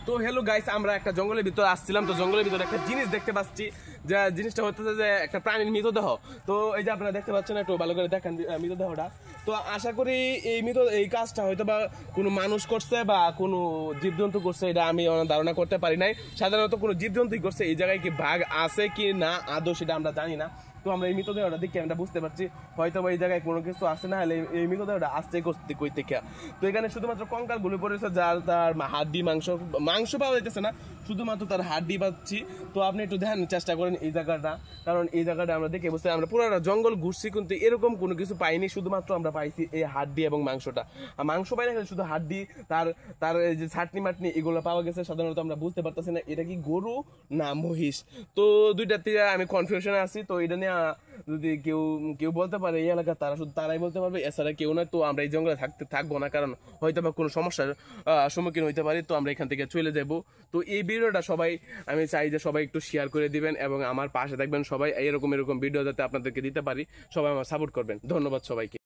তো hello guys, আমরা একটা জঙ্গলের ভিতরে আসছিলাম। তো জঙ্গলের ভিতরে একটা জিনিস দেখতে পাচ্ছি, যে জিনিসটা হচ্ছে যে একটা প্রাণীর মৃতদেহ। তো এই যে আপনারা দেখতে পাচ্ছেন, একটু ভালো করে দেখেন মৃতদেহটা। তো আশা করি এই কাজটা হয়তো বা কোনো মানুষ করছে বা কোনো জীবজন্তু করছে, এটা আমি ধারণা করতে পারি নাই। সাধারণত কোনো জীবজন্তুই করছে। এই জায়গায় কি বাঘ আছে কি না আদৌ সেটা আমরা জানি না। তো আমরা এই মৃতদেহটা দেখে আমরা বুঝতে পারছি হয়তো বা এই জায়গায় কোনো কিছু আসে না, হলে এই মৃতদেহটা আসতে করতে কই থেকে। তো এখানে শুধুমাত্র কঙ্কাল গুলো পড়েছে, যার তার হাড্ডি মাংস পাওয়া যাইতেছে না, শুধুমাত্র তার হাড্ডি পাচ্ছি। তো আপনি একটু ধ্যান চেষ্টা করেন এই জায়গাটা, কারণ এই জায়গাটা আমরা দেখে বুঝতে, আমরা পুরোটা জঙ্গল ঘুরছি কিন্তু এরকম কোনো কিছু পাইনি, শুধুমাত্র আমরা পাইছি এই হাড্ডি এবং মাংসটা। আর মাংস পাই না, শুধু হাড্ডি, তার তার এই যে ছাটনি মাটনি এগুলো পাওয়া গেছে। সাধারণত আমরা বুঝতে পারতেছি না এটা কি গরু না মহিষ। তো দুইটার থেকে আমি কনফিউশনে আছি। তো এটা নিয়ে যদি কেউ কেউ বলতে পারে এই এলাকা, তারা শুধু তারাই বলতে পারবে, এছাড়া কেউ না। তো আমরা এই জঙ্গলে থাকবো না, কারণ হয়তো বা কোনো সমস্যার সম্মুখীন হইতে পারি। তো আমরা এখান থেকে চলে যাব। তো এই ভিডিওটা সবাই, আমি চাই যে সবাই একটু শেয়ার করে দিবেন এবং আমার পাশে থাকবেন সবাই, এরকম ভিডিও যাতে আপনাদেরকে দিতে পারি। সবাই আমার সাপোর্ট করবেন। ধন্যবাদ সবাইকে।